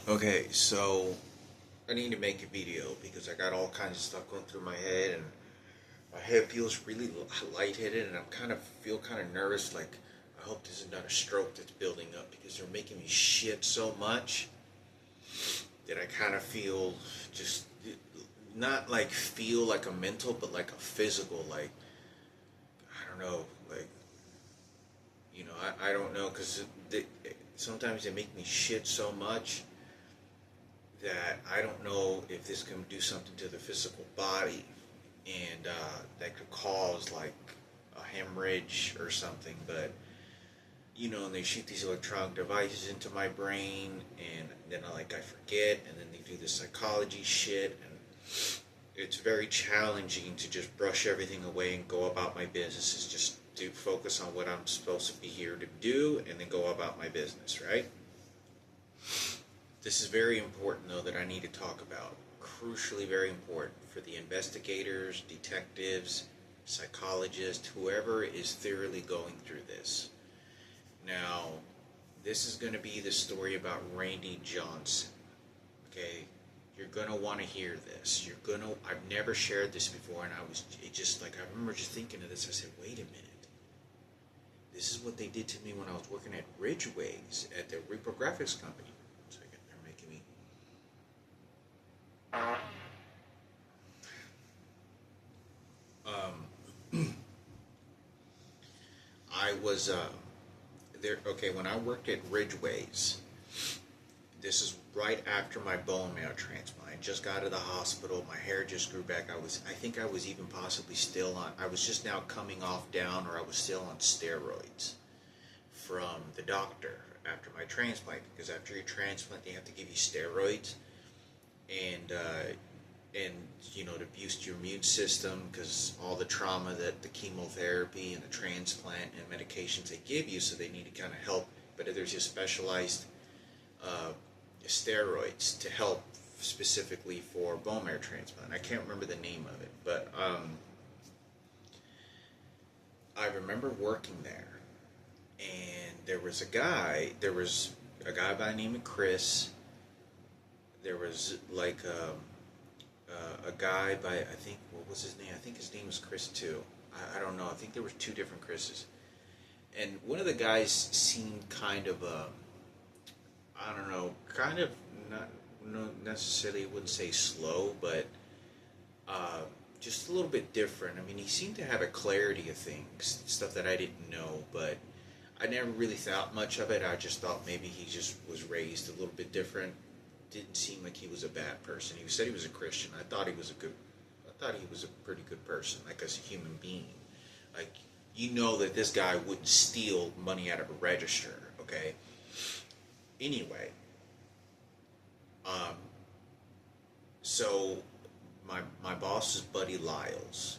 Okay, so I need to make a video because I got all kinds of stuff going through my head, and my head feels really lightheaded, and feel kind of nervous. Like I hope this is not a stroke that's building up because they're making me shit so much that I kind of feel just not like feel like a mental, but like a physical. Like I don't know, like I don't know because sometimes they make me shit so much that I don't know if this can do something to the physical body, and that could cause like a hemorrhage or something. But and they shoot these electronic devices into my brain, and then I forget, and then they do this psychology shit, and it's very challenging to just brush everything away and go about my business. Is just to focus on what I'm supposed to be here to do, and then go about my business, right? This is very important, though, that I need to talk about. Crucially very important for the investigators, detectives, psychologists, whoever is thoroughly going through this. Now, this is going to be the story about Randi Johnson. Okay? You're going to want to hear this. I've never shared this before, and I remember just thinking of this. I said, wait a minute. This is what they did to me when I was working at Ridgeways at the reprographics company. They're making me. I was there. Okay, when I worked at Ridgeways, this is right after my bone marrow transplant. I just got out of the hospital. My hair just grew back. I think I was even possibly still on. I was just now coming off down, or I was still on steroids from the doctor after my transplant. Because after your transplant, they have to give you steroids, and to boost your immune system, because all the trauma that the chemotherapy and the transplant and medications they give you, so they need to kind of help. But there's just specialized uh, steroids to help specifically for bone marrow transplant. I can't remember the name of it, but I remember working there, and there was a guy. There was a guy by the name of Chris. There was a guy by, I think, what was his name? I think his name was Chris too. I don't know. I think there were two different Chris's, and one of the guys seemed kind of I don't know, kind of not no necessarily wouldn't say slow, but uh, just a little bit different. I mean, he seemed to have a clarity of things, stuff that I didn't know, but I never really thought much of it. I just thought maybe he just was raised a little bit different. Didn't seem like he was a bad person. He said he was a Christian. I thought he was a pretty good person, like as a human being. Like, that this guy wouldn't steal money out of a register, okay? Anyway, um, so my boss is Buddy Lyles,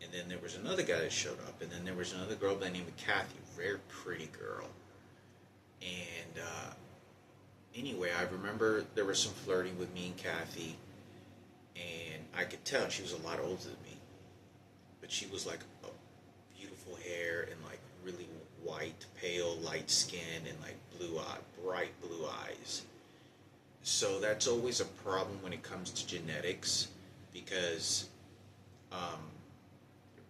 and then there was another guy that showed up, and then there was another girl by the name of Kathy, very pretty girl, and anyway, I remember there was some flirting with me and Kathy, and I could tell she was a lot older than me, but she was like a beautiful hair and like really white, pale, light skin, and like bright blue eyes. So that's always a problem when it comes to genetics, because um,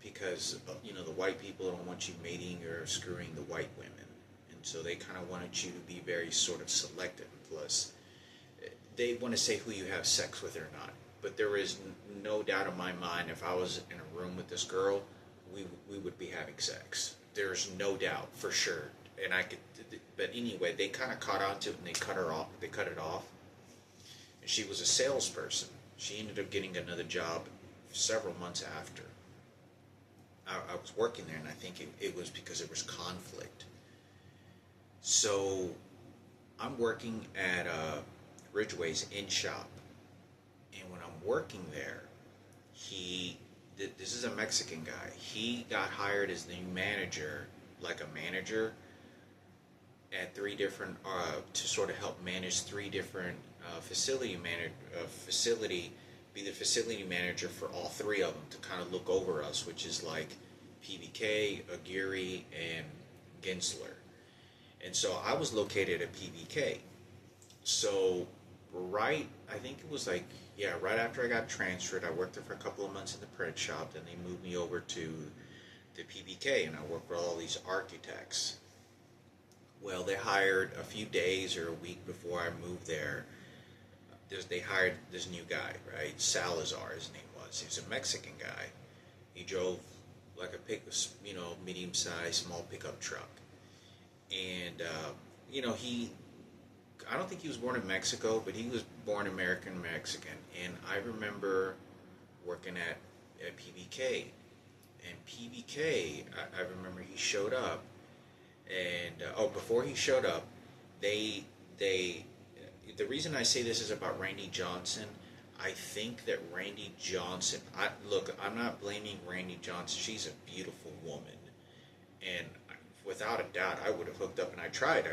the white people don't want you mating or screwing the white women, and so they kind of wanted you to be very sort of selective. Plus, they want to say who you have sex with or not. But there is no doubt in my mind, if I was in a room with this girl, we would be having sex. There's no doubt for sure. And I could, but anyway, they kind of caught on to it, and they cut her off. They cut it off. And she was a salesperson. She ended up getting another job several months after. I was working there, and I think it was because there was conflict. So I'm working at Ridgeway's in shop, and when I'm working there, this is a Mexican guy. He got hired as the new manager, like a manager, at three different to sort of help manage three different facility, be the facility manager for all three of them, to kind of look over us, which is like PBK, Aguirre, and Gensler. And so I was located at PBK. So right, I think it was like, yeah, right after I got transferred, I worked there for a couple of months in the print shop. Then they moved me over to the PBK, and I worked with all these architects. Well, they hired a few days or a week before I moved there. They hired this new guy, right? Salazar, his name was. He was a Mexican guy. He drove like a medium-sized, small pickup truck, and I don't think he was born in Mexico, but he was born American Mexican. And I remember working at PBK, and PBK, I remember he showed up, and before he showed up, they the reason I say this is about Randi Johnson. I think that Randi Johnson. I'm not blaming Randi Johnson. She's a beautiful woman, and without a doubt, I would have hooked up. And I tried.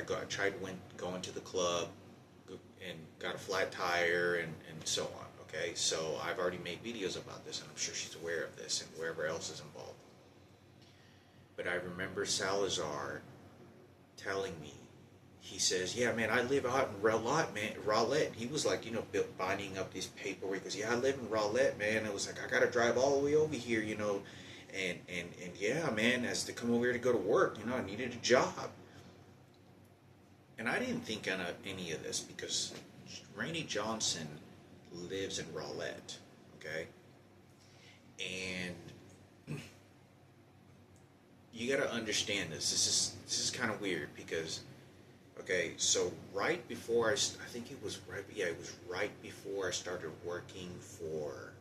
Going to the club, and got a flat tire, and so on. Okay, so I've already made videos about this, and I'm sure she's aware of this, and wherever else is involved. But I remember Salazar telling me, he says, "Yeah, man, I live out in Rowlett." He was like, binding up these paperwork. He goes, "Yeah, I live in Rowlett, man." It was like, I got to drive all the way over here, and yeah, man, as to come over here to go to work, I needed a job. And I didn't think of any of this because Randi Johnson lives in Rowlett, okay? And you got to understand this. This is kind of weird because, okay, so right before it was right before I started working for,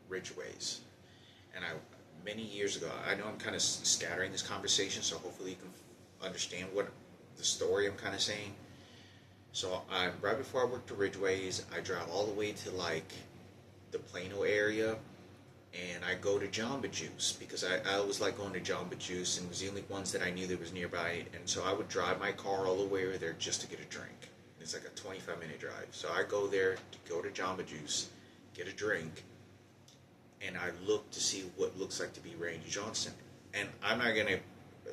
Ridgeways, and many years ago. I know I'm kind of scattering this conversation, so hopefully you can understand what the story I'm kind of saying. So right before I worked at Ridgeways, I drive all the way to like the Plano area, and I go to Jamba Juice because I always like going to Jamba Juice, and it was the only ones that I knew that was nearby. And so I would drive my car all the way over there just to get a drink. It's like a 25-minute drive. So I go there to go to Jamba Juice, get a drink, and I look to see what looks like to be Randi Johnson. And I'm not gonna,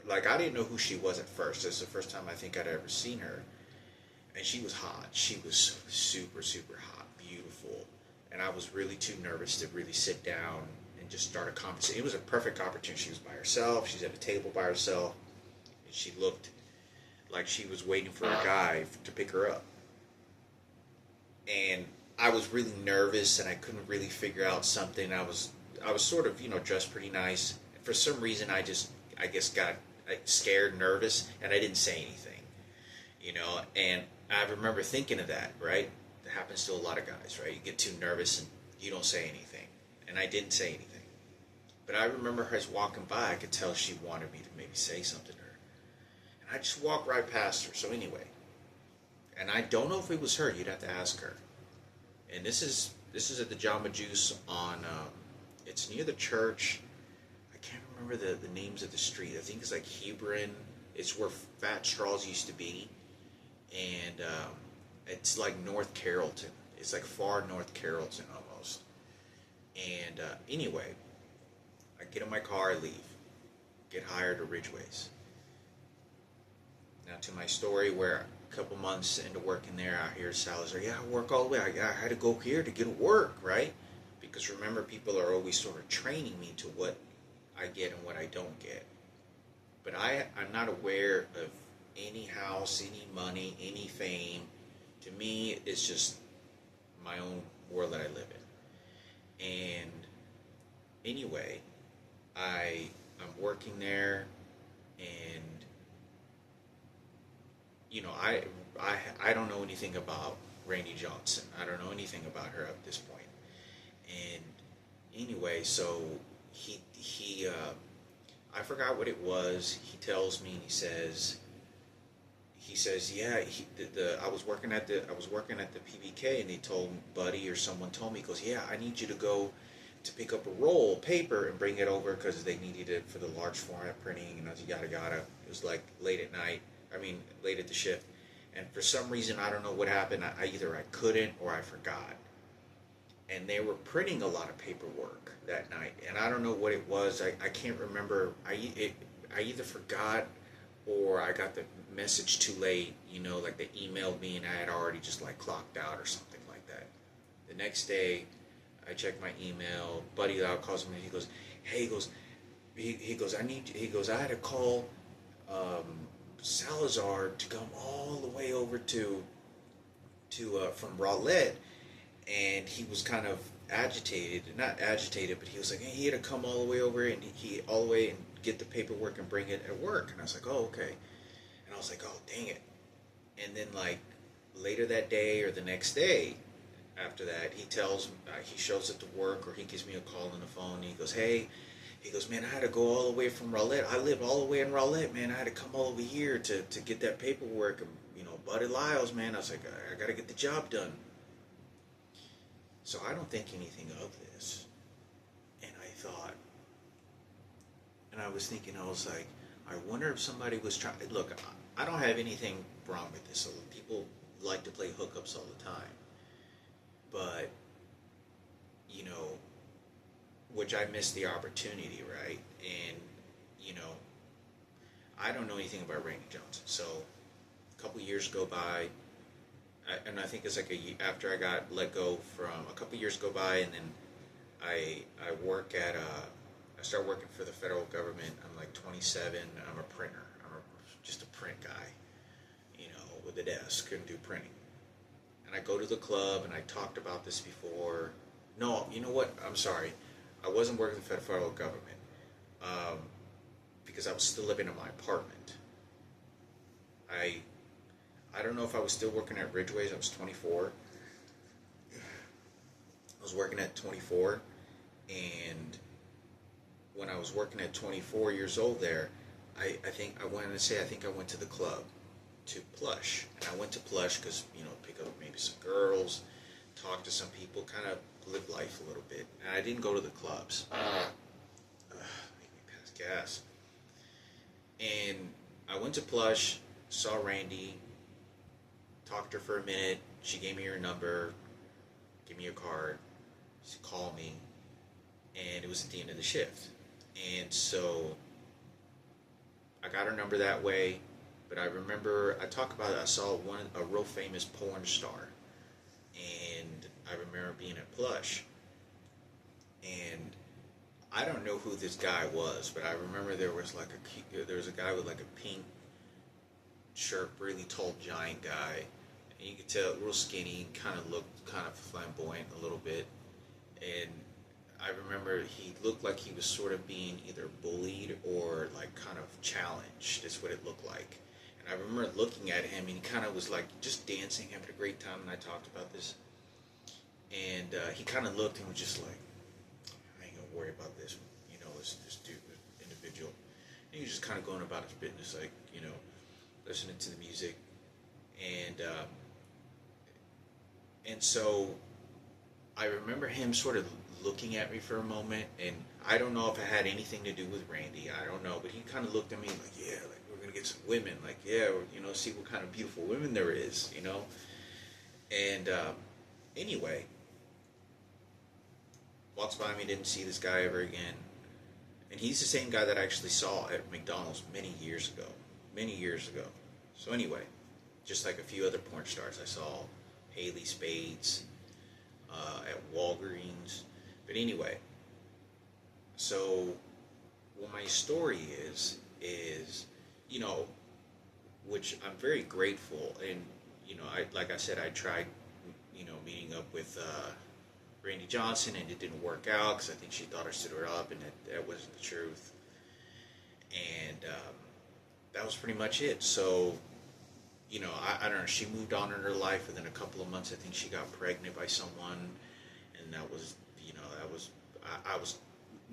I didn't know who she was at first. This is the first time I think I'd ever seen her. And she was hot. She was super, super hot, beautiful. And I was really too nervous to really sit down and just start a conversation. It was a perfect opportunity. She was by herself. She's at a table by herself. And she looked like she was waiting for a guy to pick her up. And I was really nervous, and I couldn't really figure out something. I was sort of, dressed pretty nice. And for some reason, I guess got scared, nervous, and I didn't say anything, And I remember thinking of that, right? That happens to a lot of guys, right? You get too nervous and you don't say anything. And I didn't say anything. But I remember her walking by. I could tell she wanted me to maybe say something to her. And I just walked right past her. So anyway, and I don't know if it was her. You'd have to ask her. And this is at the Jamba Juice on, it's near the church. I can't remember the names of the street. I think it's like Hebron. It's where Fat Straws used to be. And it's like North Carrollton. It's like far North Carrollton almost. And anyway, I get in my car, I leave. Get hired at Ridgeways. Now to my story where a couple months into working there, I hear Salazar, "Yeah, I work all the way. I had to go here to get work," right? Because remember, people are always sort of training me to what I get and what I don't get. But I'm not aware of any house, any money, any fame. To me, it's just my own world that I live in. And anyway, I'm working there, and I don't know anything about Randi Johnson. I don't know anything about her at this point. And anyway, so he I forgot what it was. He tells me, and he says, "Yeah, I was working at the PBK, and they told Buddy or someone told me, he goes, 'Yeah, I need you to go to pick up a roll of paper and bring it over because they needed it for the large format printing,' and I was yada yada." It was like late at night. Late at the shift. And for some reason, I don't know what happened. Either I couldn't or I forgot. And they were printing a lot of paperwork that night, and I don't know what it was. I can't remember. I either forgot or I got the message too late, like they emailed me and I had already just like clocked out or something like that. The next day, I check my email. Buddy Loud calls me and he goes, "Hey," he goes, I had to call Salazar to come all the way over to from Rowlett, and he was kind of agitated, not agitated, but he was like, hey, he had to come all the way over and he all the way and get the paperwork and bring it at work. And I was like, oh, okay. And I was like, oh, dang it. And then like later that day or the next day after that, he tells me, he shows up to work or he gives me a call on the phone and he goes, hey, he goes, man, I had to go all the way from Rowlett. I live all the way in Rowlett, man. I had to come all over here to get that paperwork. And, Buddy Lyles, man. I was like, I got to get the job done. So I don't think anything of this. And I was thinking, I was like, I wonder if somebody was trying. Look, I don't have anything wrong with this. People like to play hookups all the time. But, which I missed the opportunity, right? And, I don't know anything about Randi Johnson. So a couple years go by, and I think it's like after I got let go from, a couple years go by, and then I work at I start working for the federal government. I'm like 27. I'm a printer. Just a print guy, with a desk and do printing. And I go to the club, and I talked about this before. No, you know what? I'm sorry. I wasn't working for the federal government because I was still living in my apartment. I don't know if I was still working at Ridgeway's. I was 24. I was working at 24, and when I was working at 24 years old there, I think I went to the club, to Plush. And I went to Plush because, pick up maybe some girls, talk to some people, kind of live life a little bit. And I didn't go to the clubs. Make me pass gas. And I went to Plush, saw Randi, talked to her for a minute. She gave me her number, gave me a card, she called me, and it was at the end of the shift. And so I got her number that way. But I remember, I saw a real famous porn star, and I remember being at Plush, and I don't know who this guy was, but I remember there was a guy with like a pink shirt, really tall, giant guy, and you could tell, real skinny, looked kind of flamboyant a little bit, and I remember he looked like he was sort of being either bullied or like kind of challenged. That's what it looked like. And I remember looking at him, and he kind of was like just dancing, having a great time, and I talked about this. And he kind of looked and was just like, I ain't gonna worry about this, this dude, this individual. And he was just kind of going about his business, like, listening to the music. And so I remember him sort of looking at me for a moment, and I don't know if it had anything to do with Randi, I don't know, but he kind of looked at me like, yeah, like, we're going to get some women, like, yeah, see what kind of beautiful women there is, and anyway, walks by me, didn't see this guy ever again, and he's the same guy that I actually saw at McDonald's many years ago, so anyway, just like a few other porn stars, I saw Haley Spades at Walgreens. But anyway, so what my story is, which I'm very grateful, and like I said, I tried, meeting up with Randi Johnson, and it didn't work out because I think she thought I stood her up, and that wasn't the truth. And that was pretty much it. So, I don't know. She moved on in her life within a couple of months. I think she got pregnant by someone, and that was, I was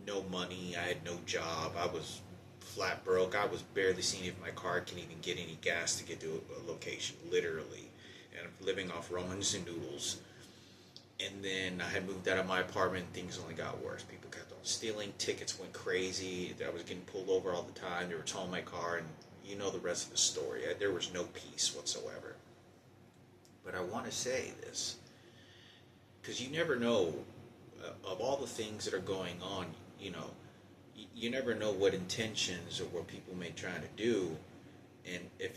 no money. I had no job. I was flat broke. I was barely seeing if my car can even get any gas to get to a location, literally. And I'm living off Romans and noodles. And then I had moved out of my apartment, and things only got worse. People kept on stealing, tickets went crazy, I was getting pulled over all the time, they were towing my car, and you know the rest of the story. There was no peace whatsoever. But I want to say this, because you never know, of all the things that are going on, you never know what intentions or what people may try to do,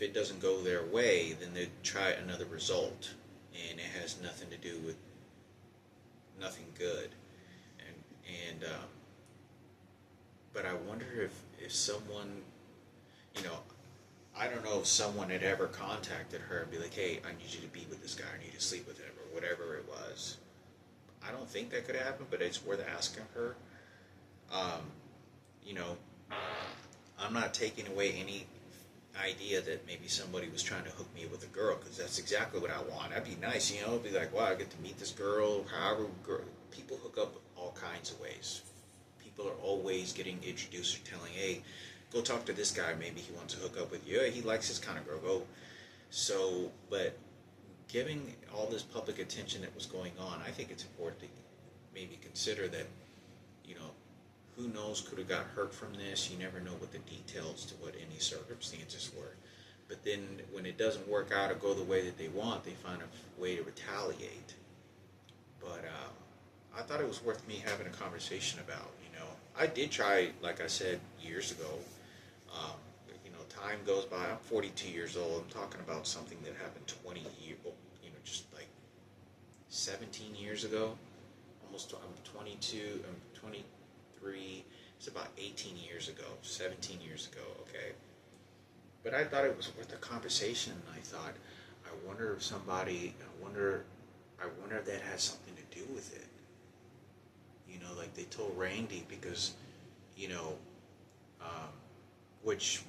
it doesn't go their way, then they try another result, and it has nothing to do with nothing good. And but I wonder if someone, you know, I don't know if someone had ever contacted her and be like, hey, I need you to be with this guy, I need you to sleep with him, or whatever it was. I don't think that could happen, but it's worth asking her. Um, you know, I'm not taking away any idea that maybe somebody was trying to hook me with a girl, because that's exactly what I want. That'd be nice, you know, be like, wow, I get to meet this girl. However, people hook up all kinds of ways. People are always getting introduced or telling, hey, go talk to this guy. Maybe he wants to hook up with you. Yeah, he likes this kind of girl. Go. So, but giving all this public attention that was going on, I think it's important to maybe consider that, you know, who knows, could have got hurt from this. You never know what the details to what any circumstances were. But then when it doesn't work out or go the way that they want, they find a way to retaliate. But I thought it was worth me having a conversation about, you know. I did try, like I said, years ago. You know, time goes by. I'm 42 years old. I'm talking about something that happened 20 years, you know, just like 17 years ago. I'm 22, I'm 23. It's about 18 years ago, 17 years ago, okay? But I thought it was worth a conversation, and I thought, I wonder if that has something to do with it. You know, like they told Randy, because, you know, which,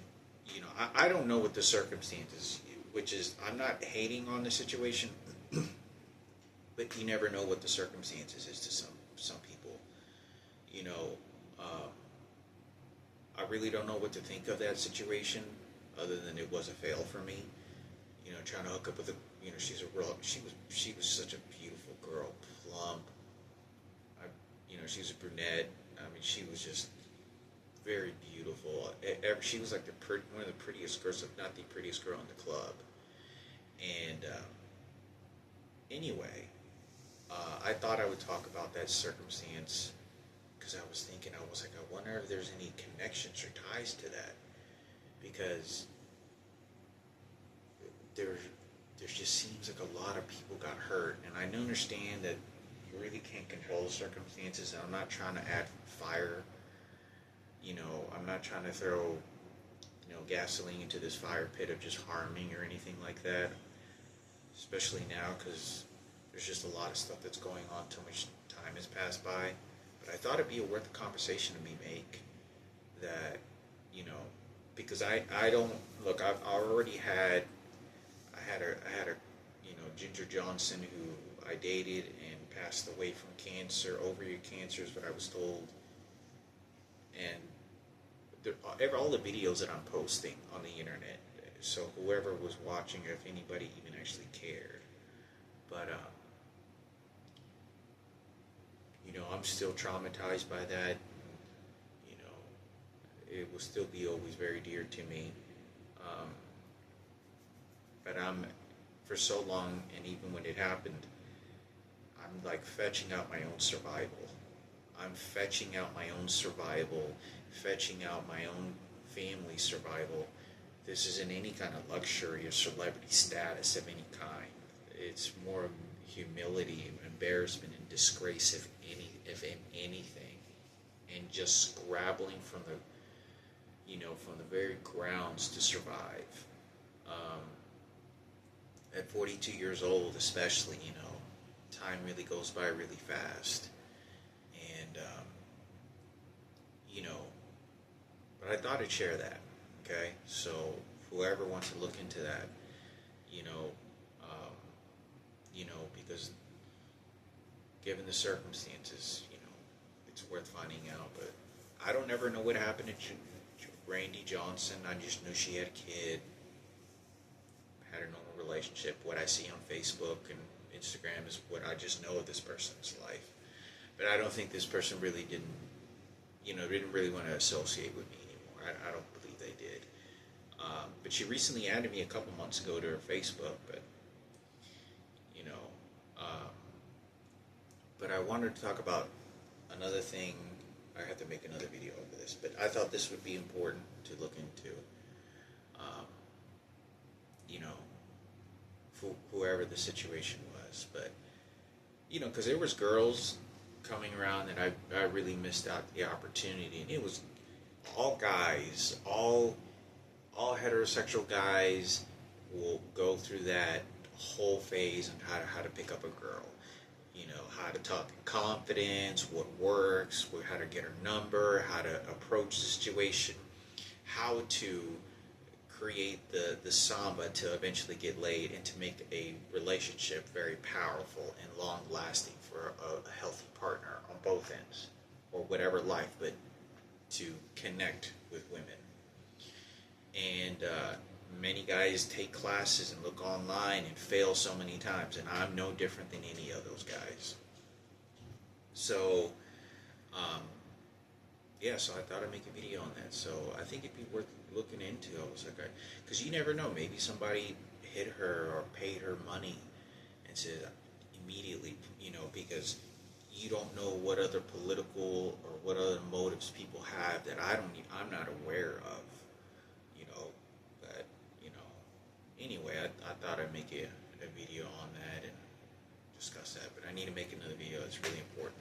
you know, I don't know what the circumstances, which is, I'm not hating on the situation, but you never know what the circumstances is to some people. You know, I really don't know what to think of that situation, other than it was a fail for me. You know, trying to hook up with you know, she was such a beautiful girl, plump. You know, she was a brunette. I mean, she was just very beautiful. She was like one of the prettiest girls, if not the prettiest girl in the club. And anyway, I thought I would talk about that circumstance, because I was like, I wonder if there's any connections or ties to that, because there just seems like a lot of people got hurt, and I understand that you really can't control the circumstances, and I'm not trying to add fire. You know, I'm not trying to throw, you know, gasoline into this fire pit of just harming or anything like that, especially now, because there's just a lot of stuff that's going on. Too much time has passed by. But I thought it'd be worth a conversation to me make, that, you know, because I don't, look, I had a, you know, Ginger Johnson, who I dated and passed away from cancer. Ovarian cancer is what I was told. And all the videos that I'm posting on the internet, so whoever was watching, or if anybody even actually cared. But you know, I'm still traumatized by that. You know, it will still be always very dear to me. But for so long, and even when it happened, I'm like fetching out my own survival. I'm fetching out my own survival, fetching out my own family survival. This isn't any kind of luxury or celebrity status of any kind. It's more humility, embarrassment, and disgrace, if anything, and just scrabbling from the very grounds to survive. At 42 years old, especially, you know, time really goes by really fast, and you know. But I thought I'd share that. Okay, so whoever wants to look into that, you know, because given the circumstances, you know, it's worth finding out. But I don't ever know what happened to Randi Johnson. I just knew she had a kid, had a normal relationship. What I see on Facebook and Instagram is what I just know of this person's life. But I don't think this person really didn't really want to associate with me anymore. I don't believe they did. But she recently added me a couple months ago to her Facebook. But you know, but I wanted to talk about another thing. I have to make another video over this, but I thought this would be important to look into. whoever the situation was. But you know, because there was girls coming around that I really missed out the opportunity, and it was all guys, all heterosexual guys will go through that whole phase on how to pick up a girl. You know, how to talk in confidence, what works, how to get her number, how to approach the situation, how to create the samba to eventually get laid and to make a relationship very powerful and long lasting for a healthy partner on both ends, or whatever life, but to connect with women. And many guys take classes and look online and fail so many times, and I'm no different than any of those guys. So, um, yeah, so I thought I'd make a video on that. So I think it'd be worth looking into. I was like, because you never know, maybe somebody hit her or paid her money and said immediately, you know, because you don't know what other political or what other motives people have that I'm not aware of, you know. But you know, anyway, I thought I'd make a video on that and discuss that. But I need to make another video. It's really important.